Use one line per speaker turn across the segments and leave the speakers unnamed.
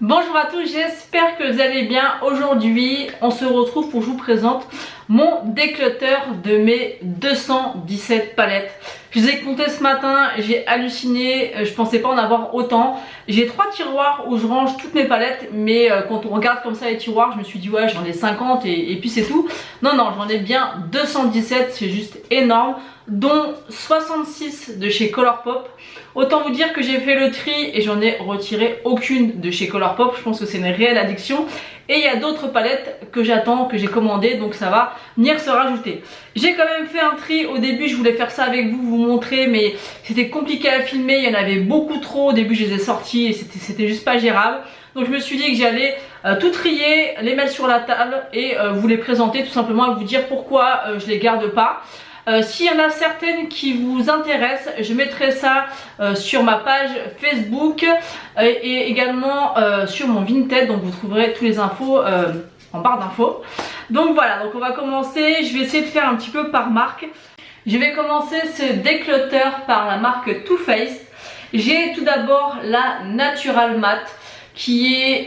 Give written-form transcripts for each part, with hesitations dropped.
Bonjour à tous, j'espère que vous allez bien. Aujourd'hui, on se retrouve pour que je vous présente mon déclutter de mes 217 palettes. Je les ai comptées ce matin, j'ai halluciné, je pensais pas en avoir autant. J'ai 3 tiroirs où je range toutes mes palettes, mais quand on regarde comme ça les tiroirs, je me suis dit ouais j'en ai 50 et puis c'est tout. Non, j'en ai bien 217, c'est juste énorme, dont 66 de chez Colourpop. Autant vous dire que j'ai fait le tri et j'en ai retiré aucune de chez Colourpop. Je pense que c'est une réelle addiction. Et il y a d'autres palettes que j'attends, que j'ai commandées, donc ça va venir se rajouter. J'ai quand même fait un tri au début, je voulais faire ça avec vous, vous montrer, mais c'était compliqué à filmer, il y en avait beaucoup trop. Au début je les ai sortis et c'était juste pas gérable. Donc je me suis dit que j'allais tout trier, les mettre sur la table et vous les présenter tout simplement et vous dire pourquoi je les garde pas. S'il y en a certaines qui vous intéressent, je mettrai ça sur ma page Facebook et également sur mon Vinted, donc vous trouverez toutes les infos en barre d'infos. Donc voilà, donc on va commencer, je vais essayer de faire un petit peu par marque. Je vais commencer ce déclutter par la marque Too Faced. J'ai tout d'abord la Natural Matte qui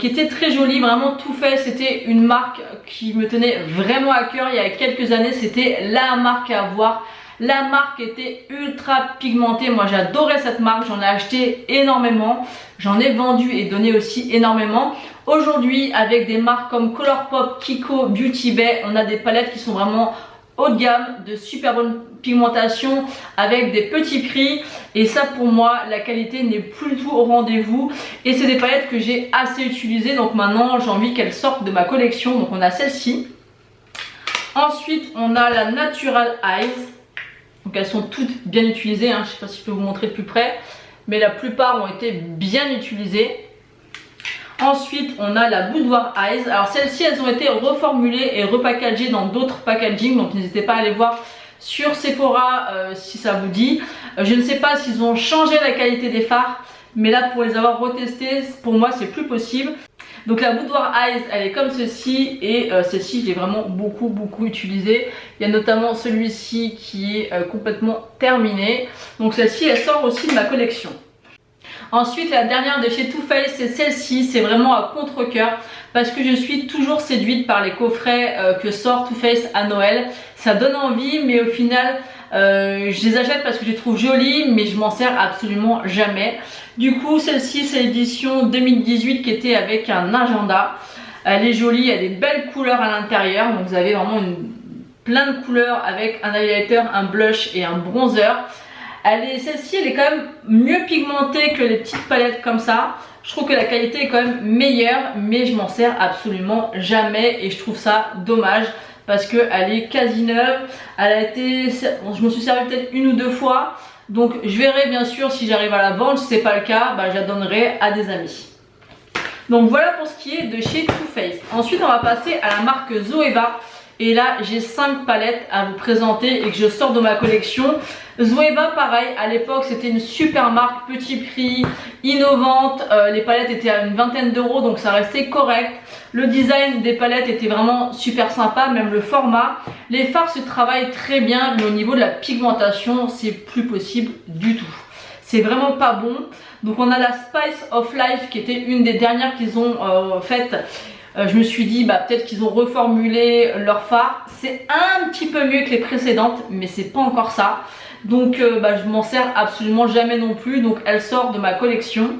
était très jolie, vraiment Too Faced, c'était une marque qui me tenait vraiment à cœur il y a quelques années, c'était la marque à avoir. La marque était ultra pigmentée, moi j'adorais cette marque, j'en ai acheté énormément, j'en ai vendu et donné aussi énormément. Aujourd'hui avec des marques comme Colourpop, Kiko, Beauty Bay, on a des palettes qui sont vraiment haut de gamme, de super bonne pigmentation avec des petits prix, et ça pour moi la qualité n'est plus du tout au rendez-vous et c'est des palettes que j'ai assez utilisées, donc maintenant j'ai envie qu'elles sortent de ma collection. Donc on a celle-ci, ensuite on a la Natural Eyes, donc elles sont toutes bien utilisées, je ne sais pas si je peux vous montrer de plus près, mais la plupart ont été bien utilisées. Ensuite on a la Boudoir Eyes, alors celles-ci elles ont été reformulées et repackagées dans d'autres packaging, donc n'hésitez pas à aller voir sur Sephora si ça vous dit. Je ne sais pas s'ils ont changé la qualité des fards, mais là pour les avoir retestés, pour moi c'est plus possible. Donc la Boudoir Eyes elle est comme ceci, et celle-ci je l'ai vraiment beaucoup utilisée. Il y a notamment celui-ci qui est complètement terminé, donc celle-ci elle sort aussi de ma collection. Ensuite la dernière de chez Too Faced, c'est celle-ci, c'est vraiment à contre-cœur parce que je suis toujours séduite par les coffrets que sort Too Faced à Noël. Ça donne envie, mais au final je les achète parce que je les trouve jolies, mais je m'en sers absolument jamais. Du coup celle-ci c'est l'édition 2018 qui était avec un agenda. Elle est jolie, il y a des belles couleurs à l'intérieur, donc vous avez vraiment plein de couleurs avec un highlighter, un blush et un bronzer. Celle-ci elle est quand même mieux pigmentée que les petites palettes comme ça. Je trouve que la qualité est quand même meilleure, mais je m'en sers absolument jamais et je trouve ça dommage parce qu'elle est quasi neuve. Je me suis servi peut-être 1 ou 2 fois, donc je verrai bien sûr si j'arrive à la vendre. Si c'est pas le cas, je la donnerai à des amis. Donc voilà pour ce qui est de chez Too Faced. Ensuite on va passer à la marque Zoeva. Et là j'ai 5 palettes à vous présenter et que je sors de ma collection. Zoeva pareil, à l'époque c'était une super marque, petit prix, innovante, les palettes étaient à une vingtaine d'euros, donc ça restait correct. Le design des palettes était vraiment super sympa, même le format. Les fards se travaillent très bien, mais au niveau de la pigmentation c'est plus possible du tout. C'est vraiment pas bon. Donc on a la Spice of Life qui était une des dernières qu'ils ont faites. Je me suis dit peut-être qu'ils ont reformulé leur fard. C'est un petit peu mieux que les précédentes, mais c'est pas encore ça. Donc je m'en sers absolument jamais non plus. Donc elle sort de ma collection.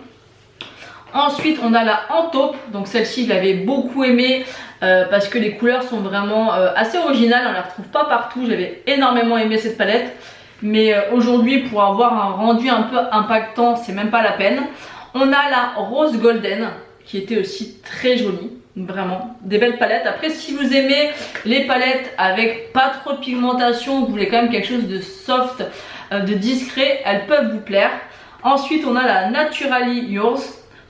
Ensuite on a la En Taupe. Donc celle-ci je l'avais beaucoup aimée parce que les couleurs sont vraiment assez originales. On ne la retrouve pas partout. J'avais énormément aimé cette palette. Mais aujourd'hui pour avoir un rendu un peu impactant, c'est même pas la peine. On a la Rose Golden qui était aussi très jolie. Vraiment des belles palettes. Après si vous aimez les palettes avec pas trop de pigmentation, vous voulez quand même quelque chose de soft, de discret, elles peuvent vous plaire. Ensuite on a la Naturally Yours.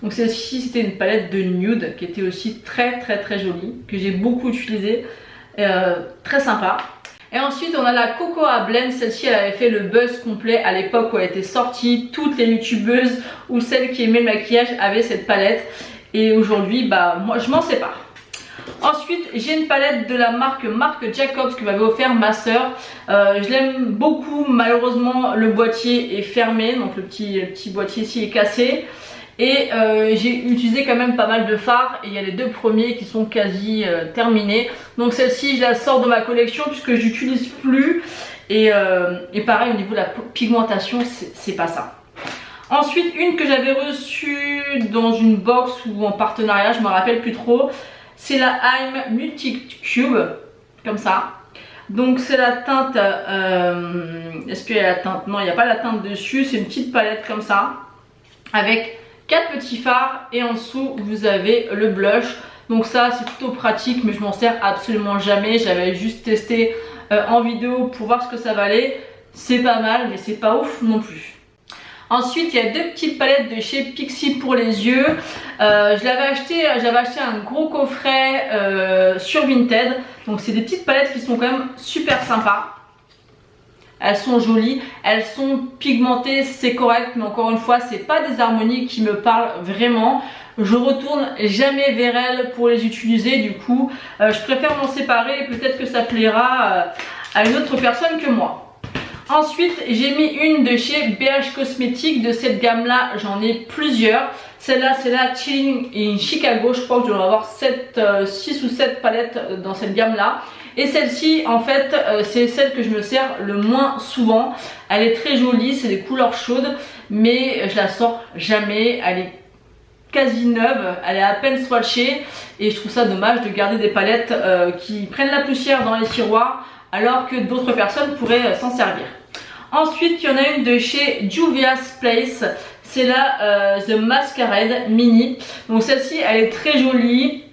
Donc celle-ci c'était une palette de nude qui était aussi très jolie, que j'ai beaucoup utilisée, très sympa. Et ensuite on a la Cocoa Blend. Celle-ci elle avait fait le buzz complet à l'époque où elle était sortie. Toutes les youtubeuses ou celles qui aimaient le maquillage avaient cette palette. Et aujourd'hui, moi je m'en sépare. Ensuite, j'ai une palette de la marque Jacobs que m'avait offert ma soeur. Je l'aime beaucoup. Malheureusement, le boîtier est fermé. Donc le petit boîtier ici est cassé. Et j'ai utilisé quand même pas mal de fards et il y a les deux premiers qui sont quasi terminés. Donc celle-ci je la sors de ma collection puisque j'utilise plus. Et pareil au niveau de la pigmentation c'est pas ça. Ensuite une que j'avais reçue dans une box ou en partenariat, je me rappelle plus trop. C'est la I'm Multicube, comme ça. Donc c'est la teinte, est-ce qu'il y a la teinte? Non, il n'y a pas la teinte dessus, c'est une petite palette comme ça. Avec 4 petits fards et en dessous vous avez le blush. Donc ça c'est plutôt pratique mais je m'en sers absolument jamais. J'avais juste testé en vidéo pour voir ce que ça valait. C'est pas mal mais c'est pas ouf non plus. Ensuite il y a deux petites palettes de chez Pixi pour les yeux. J'avais acheté un gros coffret sur Vinted. Donc c'est des petites palettes qui sont quand même super sympas. Elles sont jolies, elles sont pigmentées, c'est correct, mais encore une fois c'est pas des harmonies qui me parlent vraiment. Je retourne jamais vers elles pour les utiliser, du coup je préfère m'en séparer, peut-être que ça plaira à une autre personne que moi. Ensuite j'ai mis une de chez BH Cosmetics, de cette gamme là j'en ai plusieurs. Celle-là c'est la Chilling in Chicago, je crois que je dois avoir 6 ou 7 palettes dans cette gamme là. Et celle-ci en fait c'est celle que je me sers le moins souvent. Elle est très jolie, c'est des couleurs chaudes mais je la sors jamais. Elle est quasi neuve, elle est à peine swatchée et je trouve ça dommage de garder des palettes qui prennent la poussière dans les tiroirs alors que d'autres personnes pourraient s'en servir. Ensuite il y en a une de chez Juvia's Place, c'est la The Masquerade Mini. Donc celle-ci elle est très jolie.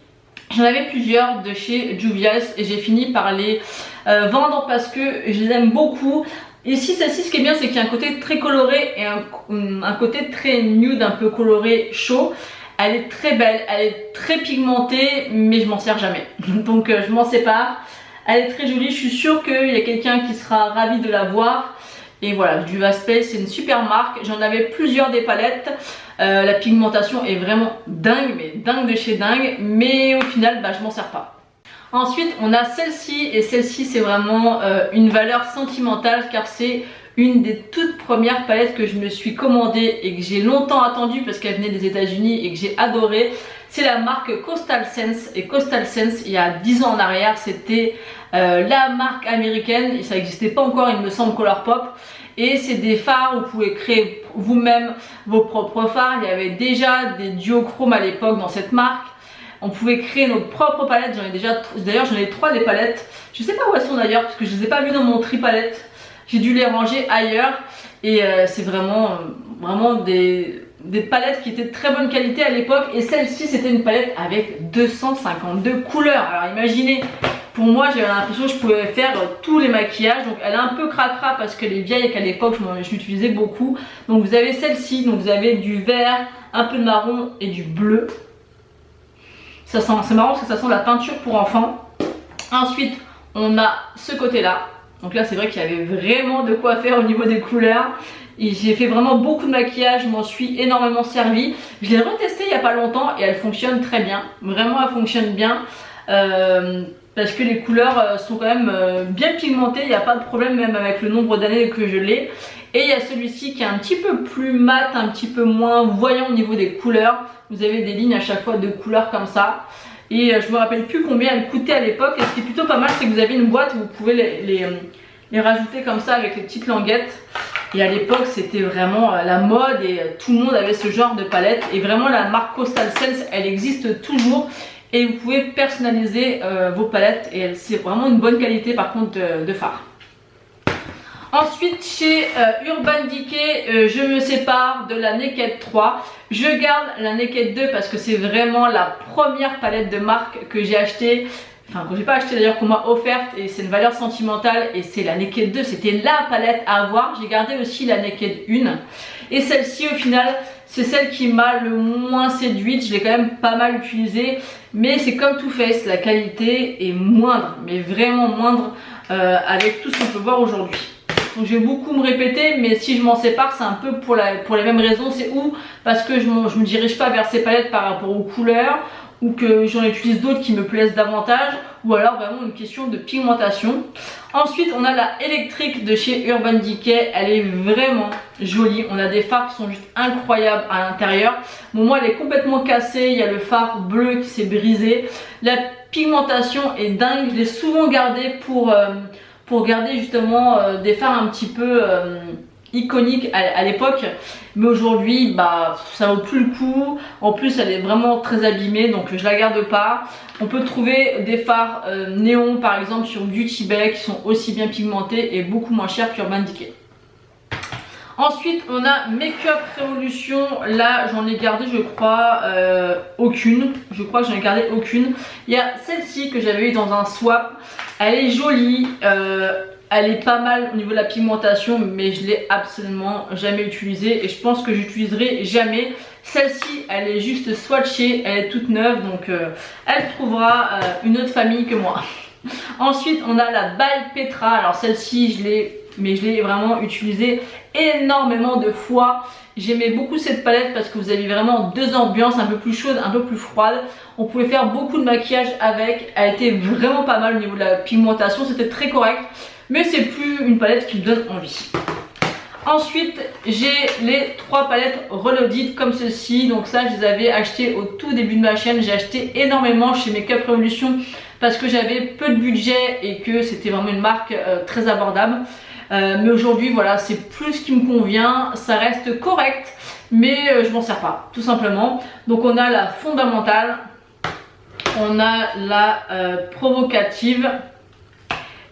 J'en avais plusieurs de chez Juvia's et j'ai fini par les vendre parce que je les aime beaucoup. Ici celle-ci ce qui est bien c'est qu'il y a un côté très coloré et un côté très nude, un peu coloré chaud. Elle est très belle, elle est très pigmentée mais je m'en sers jamais. Donc je m'en sépare. Elle est très jolie, je suis sûre qu'il y a quelqu'un qui sera ravi de la voir. Et voilà, Juvia's Place c'est une super marque. J'en avais plusieurs des palettes. La pigmentation est vraiment dingue, mais dingue de chez dingue. Mais au final, je m'en sers pas. Ensuite, on a celle-ci. Et celle-ci, c'est vraiment une valeur sentimentale car c'est une des toutes premières palettes que je me suis commandée et que j'ai longtemps attendue parce qu'elle venait des États-Unis et que j'ai adoré. C'est la marque Coastal Scents. Et Coastal Scents, il y a 10 ans en arrière, c'était la marque américaine. Et ça n'existait pas encore, il me semble, Colourpop. Et c'est des fards où vous pouvez créer vous-même vos propres fards. Il y avait déjà des duochromes à l'époque dans cette marque. On pouvait créer nos propres palettes. J'en ai déjà, d'ailleurs j'en ai 3 des palettes. Je sais pas où elles sont d'ailleurs parce que je les ai pas vues dans mon tri-palette. J'ai dû les ranger ailleurs. Et c'est vraiment des palettes qui étaient de très bonne qualité à l'époque. Et celle-ci c'était une palette avec 252 couleurs. Alors imaginez, pour moi j'avais l'impression que je pouvais faire tous les maquillages. Donc elle est un peu cracra parce qu'elle est vieille et qu'à l'époque je l'utilisais beaucoup. Donc vous avez celle-ci, donc vous avez du vert, un peu de marron et du bleu. Ça sent, c'est marrant parce que ça sent la peinture pour enfants. Ensuite on a ce côté là. Donc là c'est vrai qu'il y avait vraiment de quoi faire au niveau des couleurs. Et j'ai fait vraiment beaucoup de maquillage, je m'en suis énormément servi. Je l'ai retestée il n'y a pas longtemps et elle fonctionne très bien. Vraiment elle fonctionne bien. Parce que les couleurs sont quand même bien pigmentées, il n'y a pas de problème même avec le nombre d'années que je l'ai. Et il y a celui-ci qui est un petit peu plus mat, un petit peu moins voyant au niveau des couleurs. Vous avez des lignes à chaque fois de couleurs comme ça. Et je me rappelle plus combien elle coûtait à l'époque. Et ce qui est plutôt pas mal, c'est que vous avez une boîte où vous pouvez les rajouter comme ça avec les petites languettes. Et à l'époque c'était vraiment la mode et tout le monde avait ce genre de palette. Et vraiment la marque Coastal Scents elle existe toujours. Et vous pouvez personnaliser vos palettes et c'est vraiment une bonne qualité par contre de fard. Ensuite chez Urban Decay je me sépare de la Naked 3. Je garde la Naked 2 parce que c'est vraiment la première palette de marque que j'ai achetée. Enfin que j'ai pas acheté d'ailleurs, qu'on m'a offerte et c'est une valeur sentimentale et c'est la Naked 2, c'était la palette à avoir. J'ai gardé aussi la Naked 1 et celle-ci au final c'est celle qui m'a le moins séduite. Je l'ai quand même pas mal utilisée mais c'est comme Too Faced, la qualité est moindre, mais vraiment moindre avec tout ce qu'on peut voir aujourd'hui. Donc je vais beaucoup me répéter mais si je m'en sépare c'est un peu pour les mêmes raisons. C'est ou parce que je me dirige pas vers ces palettes par rapport aux couleurs, ou que j'en utilise d'autres qui me plaisent davantage, ou alors vraiment une question de pigmentation. Ensuite on a la électrique de chez Urban Decay, elle est vraiment jolie, on a des fards qui sont juste incroyables à l'intérieur. Bon, moi elle est complètement cassée, il y a le phare bleu qui s'est brisé, la pigmentation est dingue, je l'ai souvent gardée pour garder justement des fards un petit peu iconique à l'époque, mais aujourd'hui bah ça vaut plus le coup. En plus elle est vraiment très abîmée, donc je la garde pas. On peut trouver des fards néon par exemple sur Beauty Bay qui sont aussi bien pigmentés et beaucoup moins chers qu'Urban Decay. Ensuite on a Makeup Revolution, là j'en ai gardé je crois aucune, je crois que j'en ai gardé aucune. Il y a celle-ci que j'avais eu dans un swap, elle est jolie, elle est pas mal au niveau de la pigmentation, mais je l'ai absolument jamais utilisée et je pense que j'utiliserai jamais. Celle-ci elle est juste swatchée, elle est toute neuve, donc elle trouvera une autre famille que moi. Ensuite on a la By Petra, alors celle-ci je l'ai vraiment utilisée énormément de fois. J'aimais beaucoup cette palette parce que vous avez vraiment deux ambiances, un peu plus chaude, un peu plus froide. On pouvait faire beaucoup de maquillage avec, elle était vraiment pas mal au niveau de la pigmentation, c'était très correct. Mais c'est plus une palette qui me donne envie. Ensuite j'ai les trois palettes Reloaded comme ceci. Donc ça je les avais achetées au tout début de ma chaîne. J'ai acheté énormément chez Makeup Revolution parce que j'avais peu de budget et que c'était vraiment une marque très abordable. Mais aujourd'hui voilà, c'est plus ce qui me convient. Ça reste correct mais je m'en sers pas tout simplement. Donc on a la fondamentale, on a la provocative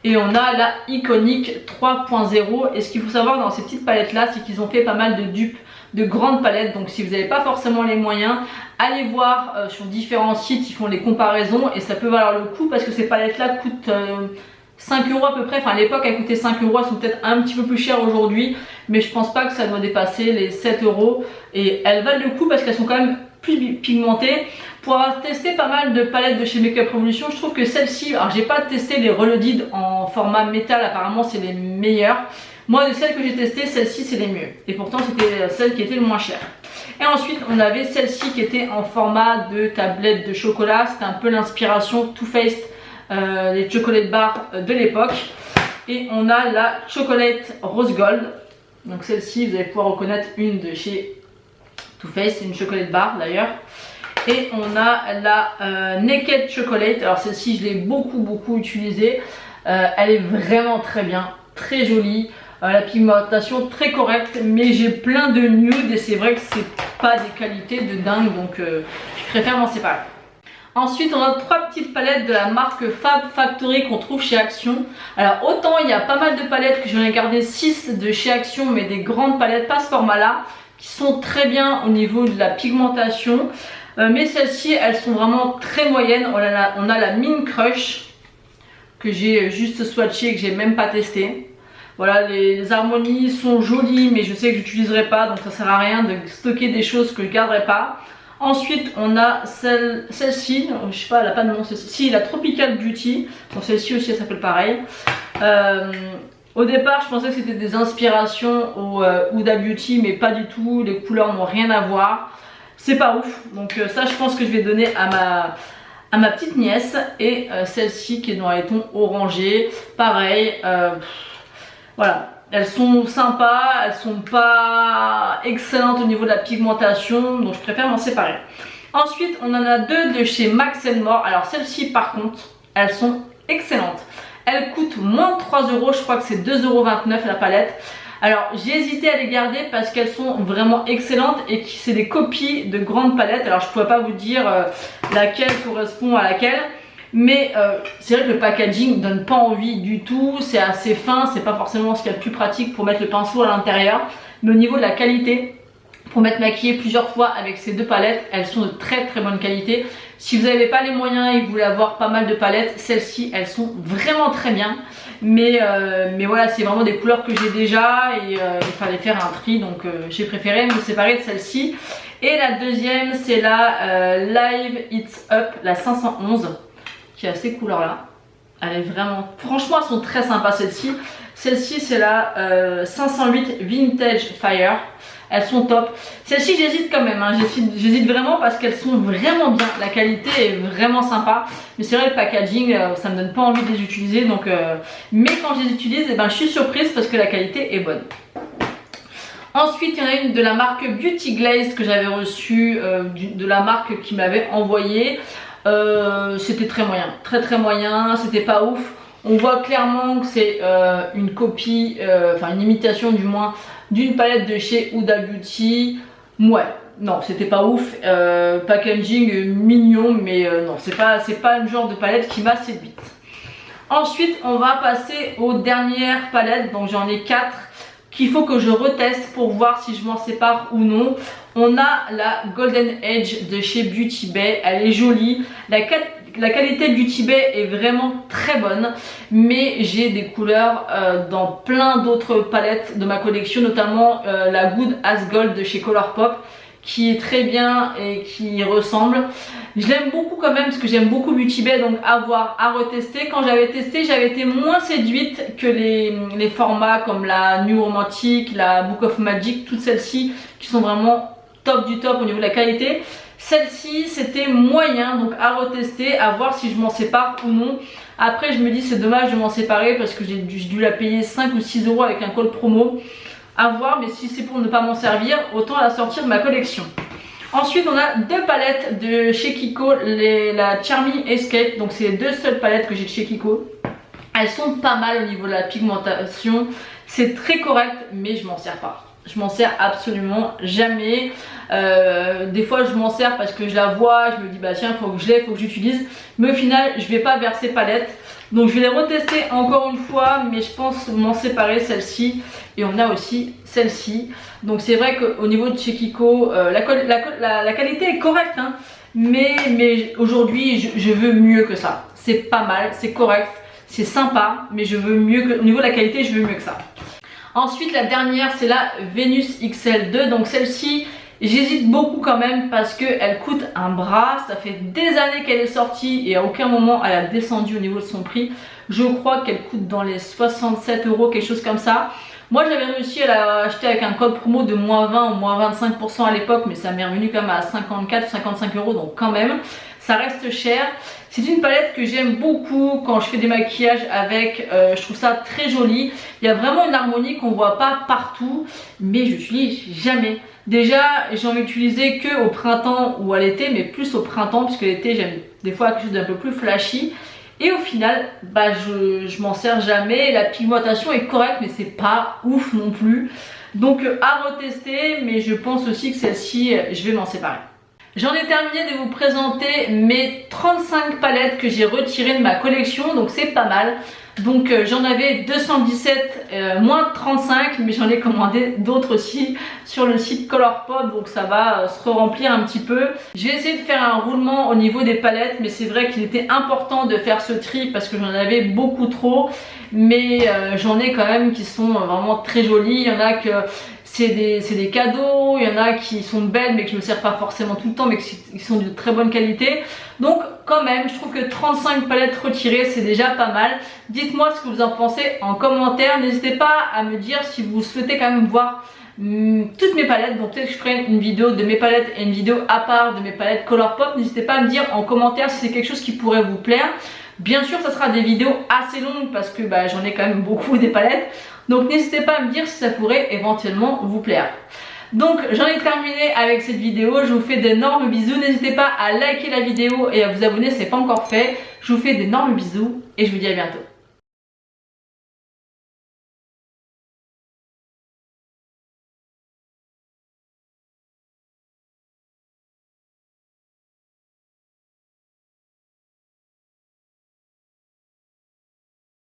et on a la iconique 3.0. Et ce qu'il faut savoir dans ces petites palettes là, c'est qu'ils ont fait pas mal de dupes de grandes palettes. Donc si vous n'avez pas forcément les moyens, allez voir sur différents sites, ils font les comparaisons et ça peut valoir le coup parce que ces palettes là coûtent 5 € à peu près. Enfin à l'époque elles coûtaient 5 €, elles sont peut-être un petit peu plus chères aujourd'hui, mais je pense pas que ça doit dépasser les 7 € et elles valent le coup parce qu'elles sont quand même plus pigmentées. Pour avoir testé pas mal de palettes de chez Makeup Revolution, je trouve que celle-ci, alors j'ai pas testé les Reloaded en format métal, apparemment c'est les meilleures. Moi de celles que j'ai testées, celle-ci c'est les mieux. Et pourtant c'était celle qui était le moins chère. Et ensuite on avait celle-ci qui était en format de tablette de chocolat. C'était un peu l'inspiration Too Faced, les chocolate bars de l'époque. Et on a la Chocolate Rose Gold. Donc celle-ci vous allez pouvoir reconnaître une de chez Too Faced, c'est une chocolate bar d'ailleurs. Et on a la Naked Chocolate. Alors celle-ci je l'ai beaucoup utilisée. Elle est vraiment très bien, très jolie. La pigmentation très correcte, mais j'ai plein de nude et c'est vrai que c'est pas des qualités de dingue, donc je préfère m'en séparer. Ensuite on a trois petites palettes de la marque Fab Factory qu'on trouve chez Action. Alors autant il y a pas mal de palettes que j'en ai gardé 6 de chez Action, mais des grandes palettes, pas ce format là, qui sont très bien au niveau de la pigmentation. Mais celles-ci elles sont vraiment très moyennes. On a la Mine Crush que j'ai juste swatché et que j'ai même pas testé. Voilà, les harmonies sont jolies mais je sais que j'utiliserai pas, donc ça sert à rien de stocker des choses que je garderai pas. Ensuite on a celle-ci, je sais pas, elle a pas de nom, si, la Tropical Beauty. Bon, celle-ci aussi elle s'appelle pareil. Au départ je pensais que c'était des inspirations au Huda Beauty, mais pas du tout, les couleurs n'ont rien à voir. C'est pas ouf, donc ça je pense que je vais donner à ma petite nièce. Et celle-ci qui est dans les tons orangés, pareil, voilà, elles sont sympas, elles sont pas excellentes au niveau de la pigmentation, donc je préfère m'en séparer. Ensuite on en a deux de chez Max More. Alors celles-ci par contre elles sont excellentes, elles coûtent moins de 3 €, je crois que c'est 2,29 € la palette. Alors j'ai hésité à les garder parce qu'elles sont vraiment excellentes et que c'est des copies de grandes palettes. Alors je ne pourrais pas vous dire laquelle correspond à laquelle, mais c'est vrai que le packaging donne pas envie du tout. C'est assez fin, c'est pas forcément ce qu'il y a de plus pratique pour mettre le pinceau à l'intérieur, mais au niveau de la qualité, pour m'être maquillée plusieurs fois avec ces deux palettes, elles sont de très bonne qualité. Si vous n'avez pas les moyens et que vous voulez avoir pas mal de palettes, celles-ci elles sont vraiment très bien. Mais voilà, c'est vraiment des couleurs que j'ai déjà et il fallait faire un tri, donc j'ai préféré me séparer de celle-ci. Et la deuxième c'est la Live It's Up, la 511, qui a ces couleurs là. Elle est vraiment, franchement elles sont très sympas celles-ci. Celle-ci c'est la 508 Vintage Fire. elles sont top. Celles-ci j'hésite quand même, hein. J'hésite vraiment parce qu'elles sont vraiment bien, la qualité est vraiment sympa. Mais c'est vrai le packaging, ça me donne pas envie de les utiliser, donc mais quand je les utilise, eh ben, je suis surprise parce que la qualité est bonne. Ensuite, il y en a une de la marque Beauty Glaze que j'avais reçue, de la marque qui m'avait envoyé. C'était très moyen, très moyen, c'était pas ouf. On voit clairement que c'est une copie, enfin une imitation du moins, d'une palette de chez Huda Beauty. Ouais, non, c'était pas ouf. Packaging mignon, mais non, c'est pas le genre de palette qui m'a séduite. Ensuite, on va passer aux dernières palettes, donc j'en ai 4. Qu'il faut que je reteste pour voir si je m'en sépare ou non. On a la Golden Edge de chez Beauty Bay, elle est jolie. La qualité Beauty Bay est vraiment très bonne, mais j'ai des couleurs dans plein d'autres palettes de ma collection, notamment la Good as Gold de chez Colourpop, qui est très bien et qui ressemble. Je l'aime beaucoup quand même parce que j'aime beaucoup Beauty Bay, donc à voir, à retester. Quand j'avais testé, j'avais été moins séduite que les formats comme la New Romantic, la Book of Magic, toutes celles-ci qui sont vraiment top du top au niveau de la qualité. Celle-ci c'était moyen, donc à retester, à voir si je m'en sépare ou non. Après je me dis c'est dommage de m'en séparer parce que j'ai dû la payer 5 ou 6 euros avec un code promo. À voir, mais si c'est pour ne pas m'en servir, autant la sortir de ma collection. Ensuite on a deux palettes de chez Kiko, la Charming Escape, donc c'est les deux seules palettes que j'ai de chez Kiko. Elles sont pas mal au niveau de la pigmentation, c'est très correct, mais je m'en sers pas. Je m'en sers absolument jamais. Des fois je m'en sers parce que je la vois, je me dis bah tiens faut que je l'ai, faut que j'utilise. Mais au final je vais pas vers ces palettes. Donc je vais les retester encore une fois, mais je pense m'en séparer celle-ci. Et on a aussi celle-ci. Donc c'est vrai qu'au niveau de chez Kiko, la qualité est correcte, hein, mais aujourd'hui je veux mieux que ça. C'est pas mal, c'est correct, c'est sympa, mais je veux mieux que, au niveau de la qualité je veux mieux que ça. Ensuite la dernière c'est la Venus XL2, donc celle-ci j'hésite beaucoup quand même parce qu'elle coûte un bras. Ça fait des années qu'elle est sortie et à aucun moment elle a descendu au niveau de son prix. Je crois qu'elle coûte dans les 67 euros, quelque chose comme ça. Moi j'avais réussi à l'acheter avec un code promo de moins 20 ou moins 25% à l'époque, mais ça m'est revenu quand même à 54 ou 55 euros, donc quand même ça reste cher. C'est une palette que j'aime beaucoup quand je fais des maquillages avec, je trouve ça très joli. Il y a vraiment une harmonie qu'on voit pas partout, mais je n'utilise jamais. Déjà j'en ai utilisé que au printemps ou à l'été, mais plus au printemps puisque l'été j'aime des fois quelque chose d'un peu plus flashy. Et au final, bah je m'en sers jamais. La pigmentation est correcte, mais c'est pas ouf non plus. Donc à retester, mais je pense aussi que celle-ci, je vais m'en séparer. J'en ai terminé de vous présenter mes 35 palettes que j'ai retirées de ma collection, donc c'est pas mal. Donc j'en avais 217 moins 35, mais j'en ai commandé d'autres aussi sur le site Colourpop, donc ça va se remplir un petit peu. J'ai essayé de faire un roulement au niveau des palettes, mais c'est vrai qu'il était important de faire ce tri parce que j'en avais beaucoup trop. Mais j'en ai quand même qui sont vraiment très jolies. Il y en a que c'est des cadeaux, il y en a qui sont belles mais que je me sers pas forcément tout le temps mais qui sont de très bonne qualité. Donc quand même je trouve que 35 palettes retirées c'est déjà pas mal. Dites-moi ce que vous en pensez en commentaire. N'hésitez pas à me dire si vous souhaitez quand même voir toutes mes palettes. Donc peut-être que je ferai une vidéo de mes palettes et une vidéo à part de mes palettes Colourpop. N'hésitez pas à me dire en commentaire si c'est quelque chose qui pourrait vous plaire. Bien sûr ça sera des vidéos assez longues parce que bah, j'en ai quand même beaucoup des palettes. Donc n'hésitez pas à me dire si ça pourrait éventuellement vous plaire. Donc j'en ai terminé avec cette vidéo. Je vous fais d'énormes bisous. N'hésitez pas à liker la vidéo et à vous abonner si ce n'est pas encore fait. Je vous fais d'énormes bisous et je vous dis à bientôt.